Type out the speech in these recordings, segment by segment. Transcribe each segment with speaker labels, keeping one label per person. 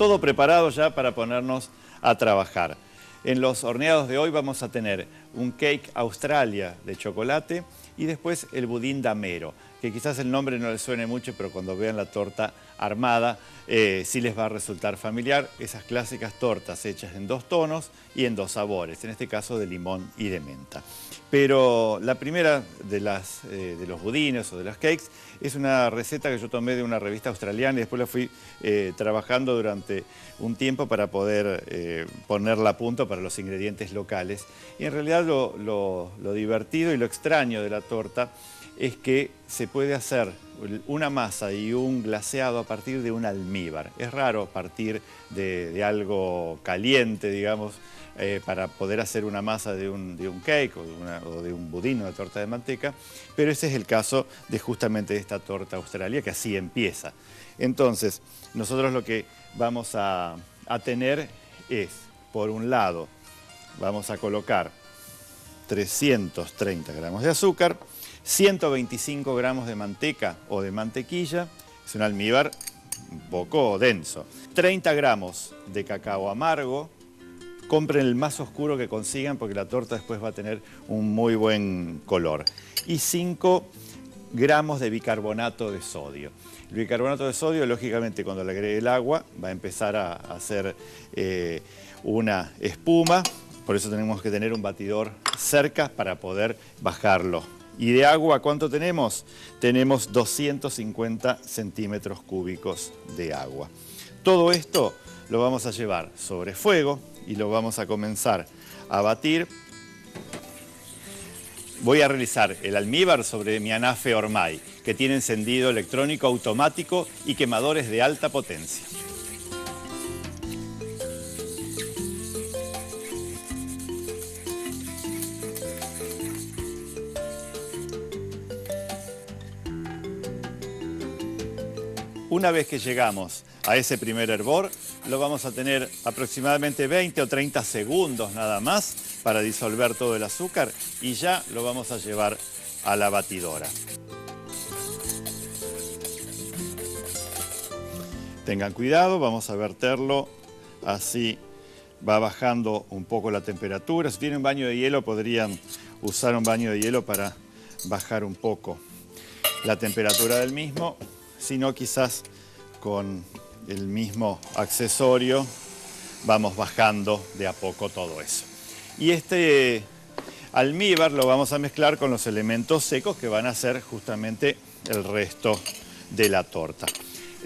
Speaker 1: todo preparado ya para ponernos a trabajar. En los horneados de hoy vamos a tener un cake Australia de chocolate y después el budín damero, que quizás el nombre no les suene mucho, pero cuando vean la torta armada sí les va a resultar familiar. Esas clásicas tortas hechas en 2 tonos y en 2 sabores, en este caso de limón y de menta. Pero la primera de los budines o de los cakes es una receta que yo tomé de una revista australiana y después la fui trabajando durante un tiempo para poder ponerla a punto para los ingredientes locales. Y en realidad lo divertido y lo extraño de la torta es que se puede hacer una masa y un glaseado a partir de un almíbar. Es raro partir de algo caliente, digamos, para poder hacer una masa de un cake o de un budín, una torta de manteca, pero ese es el caso de justamente esta torta Australia, que así empieza. Entonces, nosotros lo que vamos a tener es, por un lado, vamos a colocar 330 gramos de azúcar, 125 gramos de manteca o de mantequilla, es un almíbar un poco denso, 30 gramos de cacao amargo. Compren el más oscuro que consigan porque la torta después va a tener un muy buen color. Y 5 gramos de bicarbonato de sodio. El bicarbonato de sodio, lógicamente, cuando le agregue el agua, va a empezar a hacer una espuma. Por eso tenemos que tener un batidor cerca para poder bajarlo. ¿Y de agua cuánto tenemos? Tenemos 250 centímetros cúbicos de agua. Todo esto lo vamos a llevar sobre fuego y lo vamos a comenzar a batir. Voy a realizar el almíbar sobre mi anafe Ormay, que tiene encendido electrónico automático y quemadores de alta potencia. Una vez que llegamos a ese primer hervor, lo vamos a tener aproximadamente 20 o 30 segundos nada más para disolver todo el azúcar y ya lo vamos a llevar a la batidora. Tengan cuidado, vamos a verterlo, así va bajando un poco la temperatura. Si tienen un baño de hielo, podrían usar un baño de hielo para bajar un poco la temperatura del mismo. Si no, quizás con el mismo accesorio vamos bajando de a poco todo eso. Y este almíbar lo vamos a mezclar con los elementos secos que van a ser justamente el resto de la torta.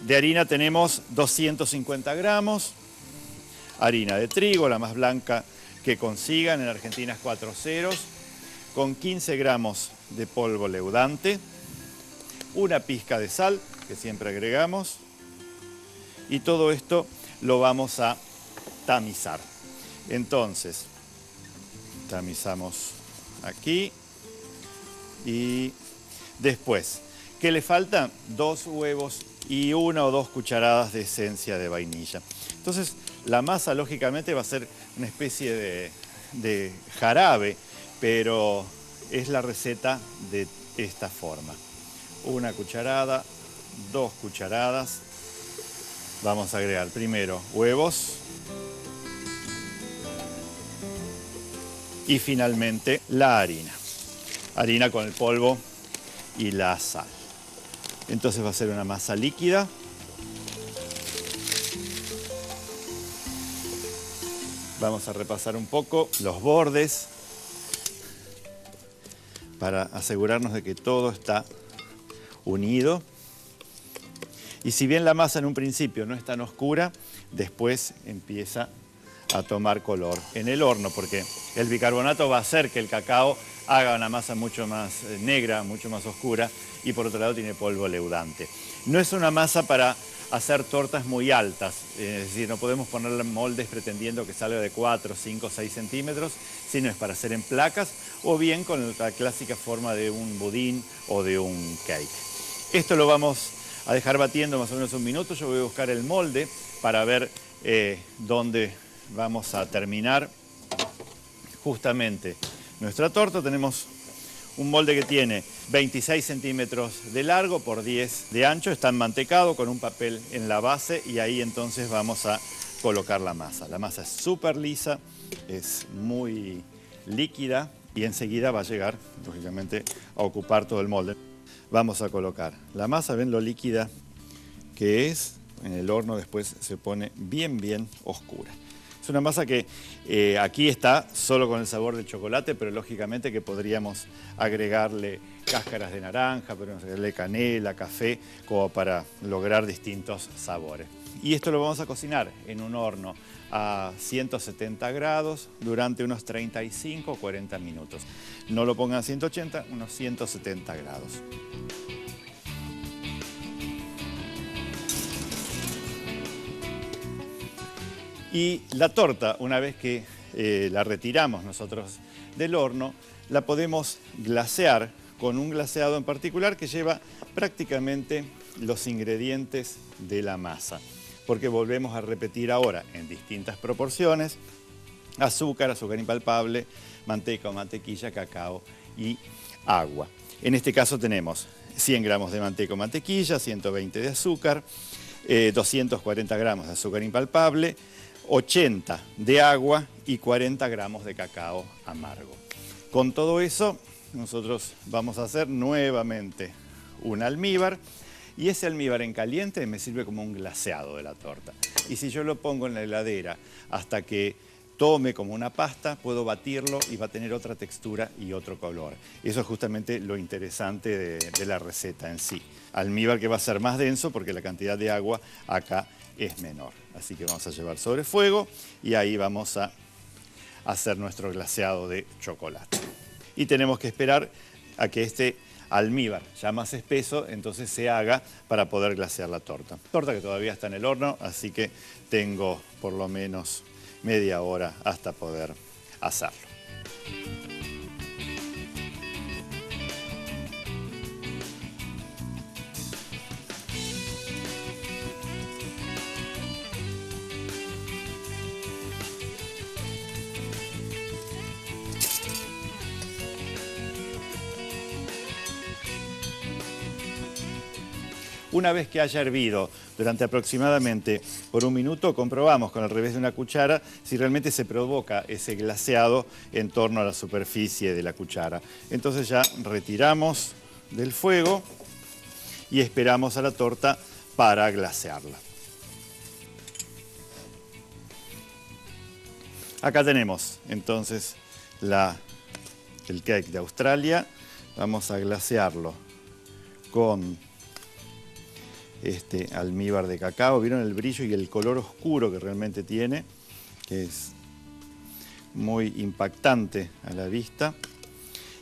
Speaker 1: De harina tenemos 250 gramos, harina de trigo, la más blanca que consigan, en Argentina es 4 ceros, con 15 gramos de polvo leudante, una pizca de sal, que siempre agregamos, y todo esto lo vamos a tamizar. Entonces, tamizamos aquí y después, ¿qué le falta? 2 huevos y 1 o 2 cucharadas de esencia de vainilla. Entonces, la masa lógicamente va a ser una especie de jarabe, pero es la receta de esta forma. 1 cucharada, 2 cucharadas. Vamos a agregar primero huevos y finalmente la harina. Harina con el polvo y la sal. Entonces va a ser una masa líquida. Vamos a repasar un poco los bordes para asegurarnos de que todo está unido. Y si bien la masa en un principio no es tan oscura, después empieza a tomar color en el horno, porque el bicarbonato va a hacer que el cacao haga una masa mucho más negra, mucho más oscura, y por otro lado tiene polvo leudante. No es una masa para hacer tortas muy altas, es decir, no podemos ponerle moldes pretendiendo que salga de 4, 5, 6 centímetros, sino es para hacer en placas o bien con la clásica forma de un budín o de un cake. Esto lo vamos a dejar batiendo más o menos un minuto. Yo voy a buscar el molde para ver dónde vamos a terminar justamente nuestra torta. Tenemos Un molde que tiene 26 centímetros de largo por 10 de ancho, está enmantecado con un papel en la base y ahí entonces vamos a colocar la masa. La masa es súper lisa, es muy líquida y enseguida va a llegar, lógicamente, a ocupar todo el molde. Vamos a colocar la masa, ven lo líquida que es, en el horno después se pone bien oscura. Es una masa que aquí está solo con el sabor del chocolate, pero lógicamente que podríamos agregarle cáscaras de naranja, podríamos agregarle canela, café, como para lograr distintos sabores. Y esto lo vamos a cocinar en un horno a 170 grados durante unos 35 o 40 minutos. No lo pongan a 180, unos 170 grados. Y la torta, una vez que la retiramos nosotros del horno, la podemos glasear con un glaseado en particular que lleva prácticamente los ingredientes de la masa. Porque volvemos a repetir ahora en distintas proporciones: azúcar, azúcar impalpable, manteca o mantequilla, cacao y agua. En este caso tenemos 100 gramos de manteca o mantequilla, 120 de azúcar, 240 gramos de azúcar impalpable, 80 de agua y 40 gramos de cacao amargo. Con todo eso, nosotros vamos a hacer nuevamente un almíbar, y ese almíbar en caliente me sirve como un glaseado de la torta. Y si yo lo pongo en la heladera hasta que tome como una pasta, puedo batirlo y va a tener otra textura y otro color. Eso es justamente lo interesante de la receta en sí. Almíbar que va a ser más denso porque la cantidad de agua acá es menor. Así que vamos a llevar sobre fuego y ahí vamos a hacer nuestro glaseado de chocolate. Y tenemos que esperar a que este almíbar ya más espeso entonces se haga para poder glasear la torta. Torta que todavía está en el horno, así que tengo por lo menos media hora hasta poder hacerlo. Una vez que haya hervido durante aproximadamente por 1 minuto, comprobamos con el revés de una cuchara si realmente se provoca ese glaseado en torno a la superficie de la cuchara. Entonces ya retiramos del fuego y esperamos a la torta para glasearla. Acá tenemos entonces el cake de Australia. Vamos a glasearlo con este almíbar de cacao. ¿Vieron el brillo y el color oscuro que realmente tiene? Que es muy impactante a la vista.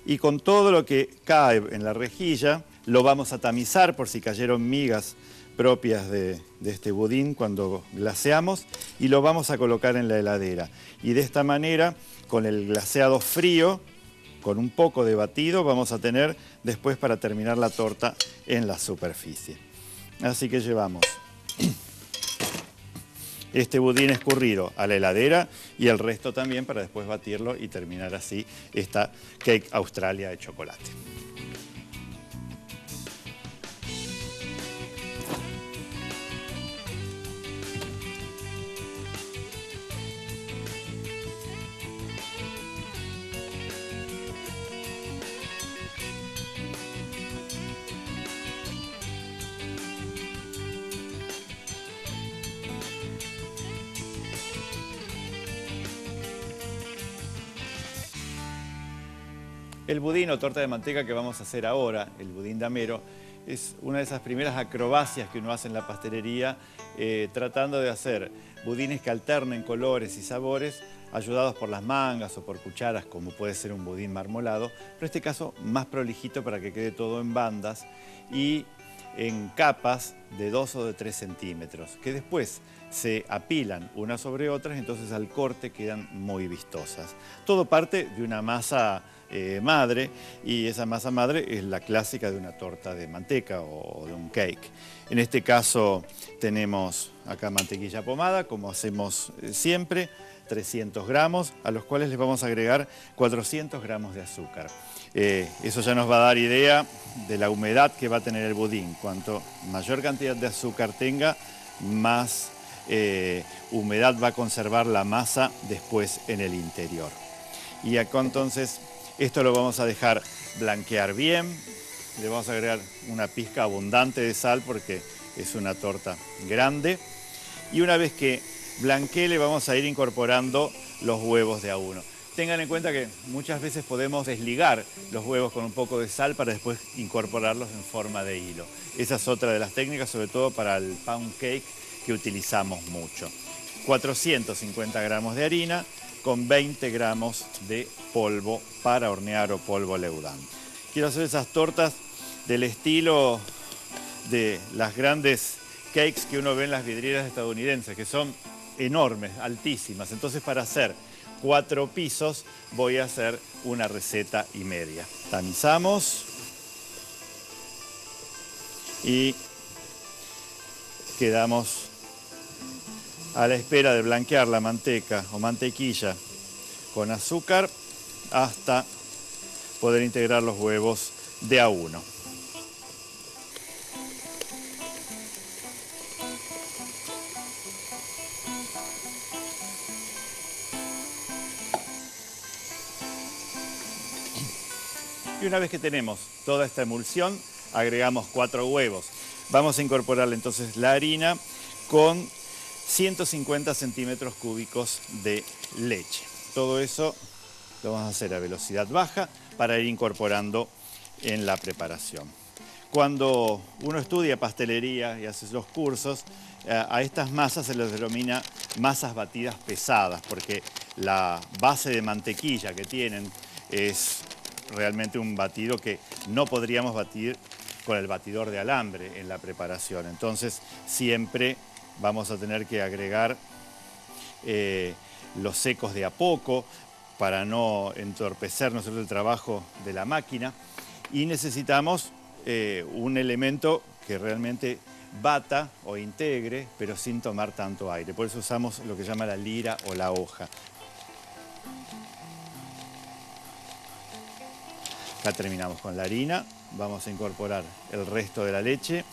Speaker 1: Y con todo lo que cae en la rejilla, lo vamos a tamizar por si cayeron migas propias de este budín cuando glaseamos, y lo vamos a colocar en la heladera. Y de esta manera, con el glaseado frío, con un poco de batido, vamos a tener después para terminar la torta en la superficie. Así que llevamos este budín escurrido a la heladera y el resto también para después batirlo y terminar así esta Cake Australia de chocolate. El budín o torta de manteca que vamos a hacer ahora, el budín damero, es una de esas primeras acrobacias que uno hace en la pastelería, tratando de hacer budines que alternen colores y sabores, ayudados por las mangas o por cucharas, como puede ser un budín marmolado, pero en este caso más prolijito para que quede todo en bandas y en capas de 2 o de 3 centímetros, que después se apilan unas sobre otras, entonces al corte quedan muy vistosas. Todo parte de una masa madre, y esa masa madre es la clásica de una torta de manteca o de un cake. En este caso tenemos acá mantequilla pomada, como hacemos siempre, 300 gramos, a los cuales les vamos a agregar 400 gramos de azúcar. Eso ya nos va a dar idea de la humedad que va a tener el budín. Cuanto mayor cantidad de azúcar tenga, más humedad va a conservar la masa después en el interior. Y acá entonces esto lo vamos a dejar blanquear bien. Le vamos a agregar una pizca abundante de sal porque es una torta grande. Y una vez que blanquee le vamos a ir incorporando los huevos de a uno. Tengan en cuenta que muchas veces podemos desligar los huevos con un poco de sal para después incorporarlos en forma de hilo. Esa es otra de las técnicas, sobre todo para el pound cake que utilizamos mucho. 450 gramos de harina con 20 gramos de polvo para hornear o polvo leudán. Quiero hacer esas tortas del estilo de las grandes cakes que uno ve en las vidrieras estadounidenses, que son enormes, altísimas. Entonces, para hacer 4 pisos voy a hacer una receta y media. Tamizamos y quedamos a la espera de blanquear la manteca o mantequilla con azúcar hasta poder integrar los huevos de a uno. Y una vez que tenemos toda esta emulsión, agregamos 4 huevos. Vamos a incorporarle entonces la harina con 150 centímetros cúbicos de leche. Todo eso lo vamos a hacer a velocidad baja para ir incorporando en la preparación. Cuando uno estudia pastelería y hace los cursos, a estas masas se les denomina masas batidas pesadas, porque la base de mantequilla que tienen es realmente un batido que no podríamos batir con el batidor de alambre en la preparación. Entonces siempre vamos a tener que agregar los secos de a poco para no entorpecernos el trabajo de la máquina. Y necesitamos un elemento que realmente bata o integre, pero sin tomar tanto aire. Por eso usamos lo que se llama la lira o la hoja. Acá terminamos con la harina, vamos a incorporar el resto de la leche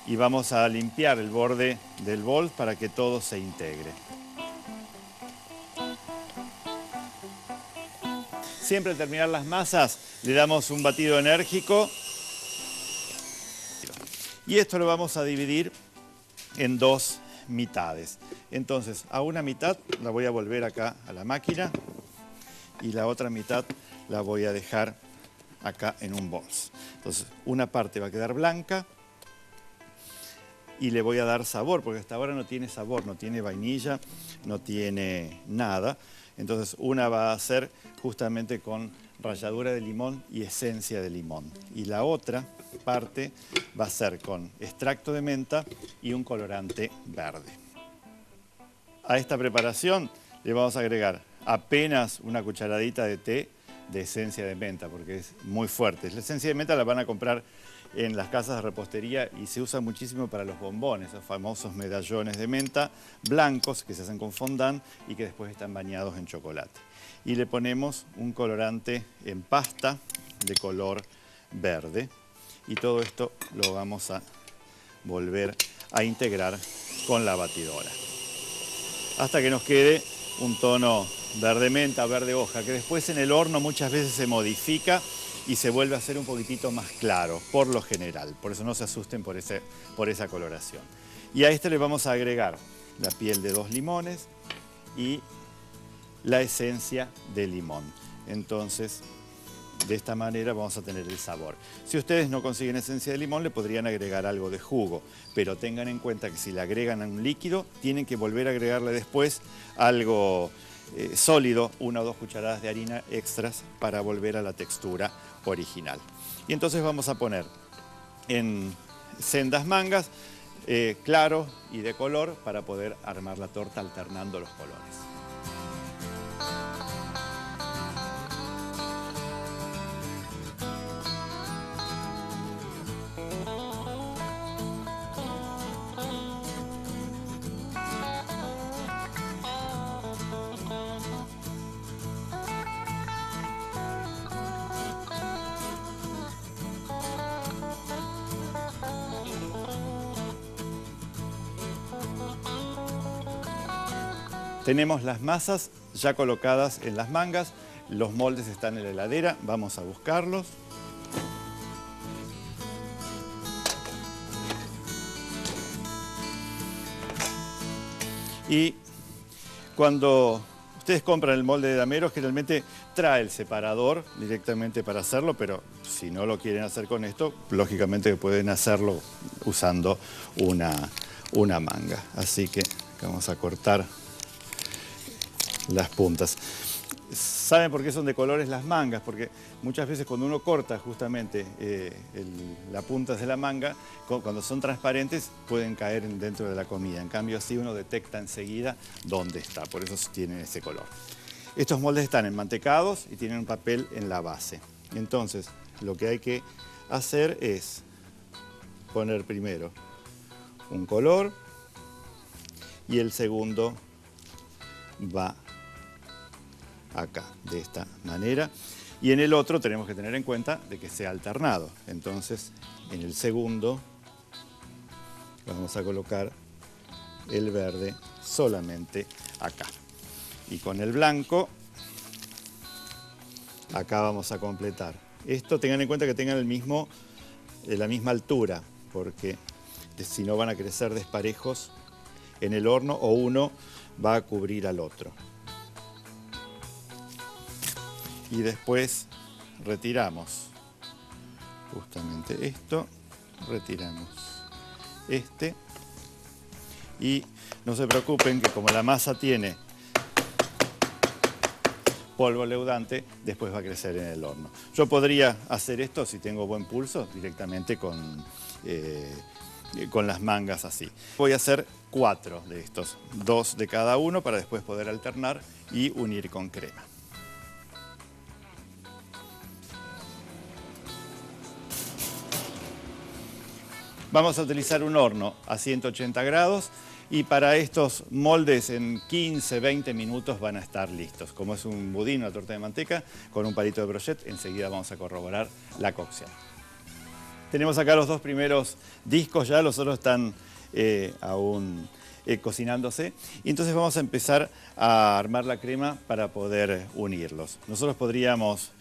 Speaker 1: y vamos a limpiar el borde del bol para que todo se integre. Siempre al terminar las masas le damos un batido enérgico y esto lo vamos a dividir en 2 mitades. Entonces a una mitad la voy a volver acá a la máquina y la otra mitad la voy a dejar acá en un bols. Entonces una parte va a quedar blanca y le voy a dar sabor, porque hasta ahora no tiene sabor, no tiene vainilla, no tiene nada. Entonces una va a ser justamente con ralladura de limón y esencia de limón. Y la otra parte va a ser con extracto de menta y un colorante verde. A esta preparación le vamos a agregar apenas una cucharadita de té de esencia de menta, porque es muy fuerte. La esencia de menta la van a comprar en las casas de repostería y se usa muchísimo para los bombones, esos famosos medallones de menta blancos que se hacen con fondant y que después están bañados en chocolate. Y le ponemos un colorante en pasta de color verde y todo esto lo vamos a volver a integrar con la batidora hasta que nos quede un tono verde menta, verde hoja, que después en el horno muchas veces se modifica y se vuelve a hacer un poquitito más claro, por lo general. Por eso no se asusten por esa coloración. Y a este le vamos a agregar la piel de 2 limones y la esencia de limón. Entonces, de esta manera vamos a tener el sabor. Si ustedes no consiguen esencia de limón, le podrían agregar algo de jugo, pero tengan en cuenta que si le agregan a un líquido, tienen que volver a agregarle después algo sólido, 1 o 2 cucharadas de harina extras para volver a la textura original. Y entonces vamos a poner en sendas mangas claro y de color para poder armar la torta alternando los colores. Tenemos las masas ya colocadas en las mangas, los moldes están en la heladera, vamos a buscarlos. Y cuando ustedes compran el molde de damero, generalmente trae el separador directamente para hacerlo, pero si no lo quieren hacer con esto, lógicamente pueden hacerlo usando una manga. Así que vamos a cortar las puntas. ¿Saben por qué son de colores las mangas? Porque muchas veces cuando uno corta justamente la punta de la manga, cuando son transparentes pueden caer dentro de la comida. En cambio así uno detecta enseguida dónde está, por eso tienen ese color. Estos moldes están enmantecados y tienen un papel en la base. Entonces lo que hay que hacer es poner primero un color y el segundo va acá, de esta manera. Y en el otro tenemos que tener en cuenta de que sea alternado. Entonces, en el segundo vamos a colocar el verde solamente acá. Y con el blanco, acá vamos a completar. Esto tengan en cuenta que tengan la misma altura, porque si no van a crecer desparejos en el horno o uno va a cubrir al otro. Y después retiramos justamente esto, retiramos este y no se preocupen que como la masa tiene polvo leudante, después va a crecer en el horno. Yo podría hacer esto, si tengo buen pulso, directamente con las mangas así. Voy a hacer 4 de estos, 2 de cada uno para después poder alternar y unir con crema. Vamos a utilizar un horno a 180 grados y para estos moldes en 15-20 minutos van a estar listos. Como es un budín, una torta de manteca, con un palito de brochet, enseguida vamos a corroborar la cocción. Tenemos acá los 2 primeros discos ya, los otros están aún cocinándose. Y entonces vamos a empezar a armar la crema para poder unirlos. Nosotros podríamos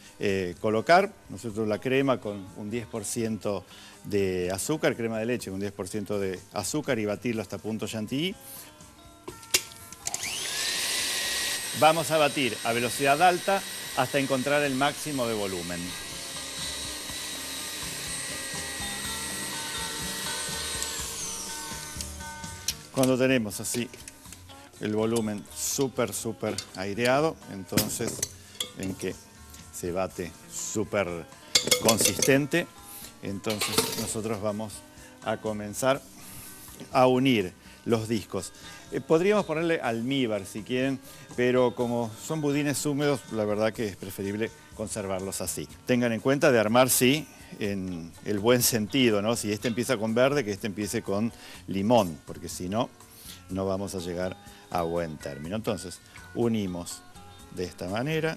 Speaker 1: colocar la crema con un 10% de azúcar, crema de leche, un 10% de azúcar y batirlo hasta punto chantilly. Vamos a batir a velocidad alta hasta encontrar el máximo de volumen. Cuando tenemos así el volumen súper aireado, entonces ven que se bate súper consistente. Entonces nosotros vamos a comenzar a unir los discos. Podríamos ponerle almíbar si quieren, pero como son budines húmedos, la verdad que es preferible conservarlos así. Tengan en cuenta de armar, sí, en el buen sentido, ¿no? Si este empieza con verde, que este empiece con limón, porque si no, no vamos a llegar a buen término. Entonces, unimos de esta manera,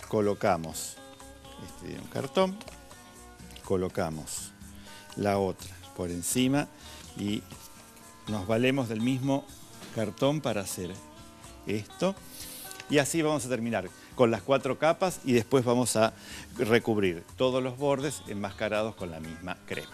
Speaker 1: colocamos un cartón, colocamos la otra por encima y nos valemos del mismo cartón para hacer esto. Y así vamos a terminar con las 4 capas y después vamos a recubrir todos los bordes enmascarados con la misma crema.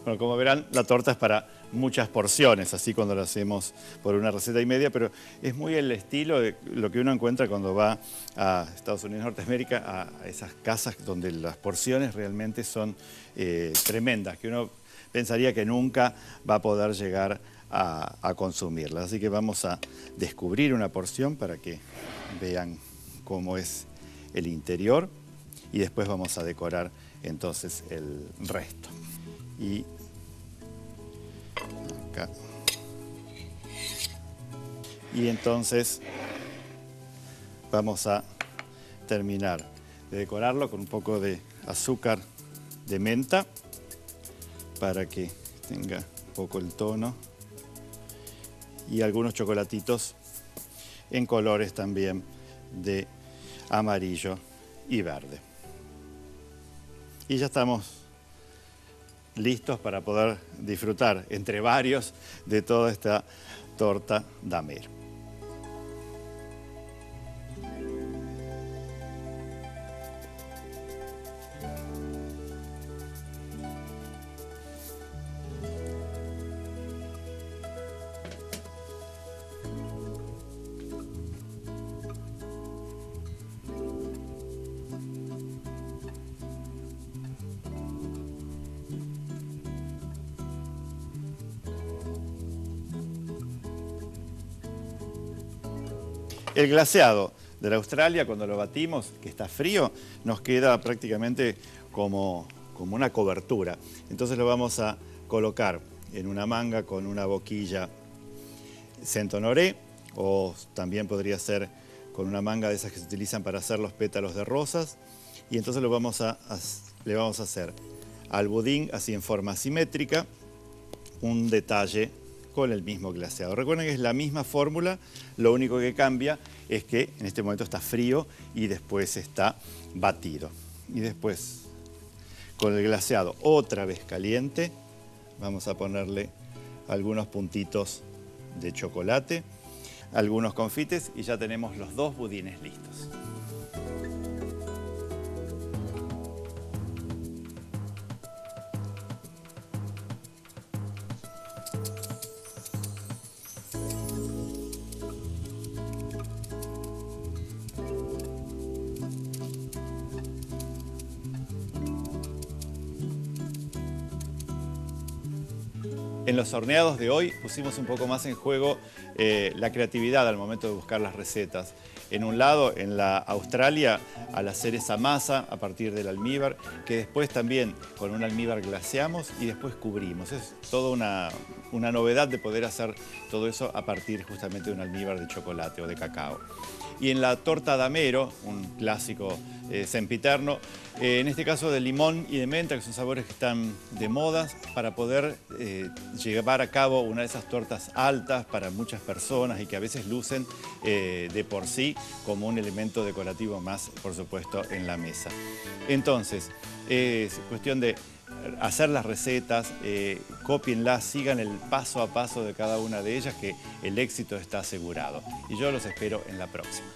Speaker 1: Bueno, como verán, la torta es para muchas porciones, así cuando lo hacemos por una receta y media, pero es muy el estilo de lo que uno encuentra cuando va a Estados Unidos, Norteamérica, a esas casas donde las porciones realmente son tremendas, que uno pensaría que nunca va a poder llegar a consumirlas. Así que vamos a descubrir una porción para que vean cómo es el interior y después vamos a decorar entonces el resto. Y acá. Y entonces vamos a terminar de decorarlo con un poco de azúcar de menta para que tenga un poco el tono y algunos chocolatitos en colores también de amarillo y verde. Y ya estamos listos para poder disfrutar entre varios de toda esta torta damero. El glaseado de la Australia, cuando lo batimos, que está frío, nos queda prácticamente como una cobertura. Entonces lo vamos a colocar en una manga con una boquilla Saint-Honoré, o también podría ser con una manga de esas que se utilizan para hacer los pétalos de rosas. Y entonces le vamos a hacer al budín, así en forma simétrica, un detalle con el mismo glaseado. Recuerden que es la misma fórmula, lo único que cambia es que en este momento está frío y después está batido. Y después, con el glaseado otra vez caliente, vamos a ponerle algunos puntitos de chocolate, algunos confites y ya tenemos los dos budines listos. En los horneados de hoy pusimos un poco más en juego la creatividad al momento de buscar las recetas. En un lado, en la Australia, al hacer esa masa a partir del almíbar, que después también con un almíbar glaseamos y después cubrimos. Es toda una novedad de poder hacer todo eso a partir justamente de un almíbar de chocolate o de cacao. Y en la torta damero, un clásico sempiterno, en este caso de limón y de menta, que son sabores que están de moda, para poder llevar a cabo una de esas tortas altas para muchas personas y que a veces lucen de por sí como un elemento decorativo más, por supuesto, en la mesa. Entonces, es cuestión de hacer las recetas, cópienlas, sigan el paso a paso de cada una de ellas, que el éxito está asegurado. Y yo los espero en la próxima.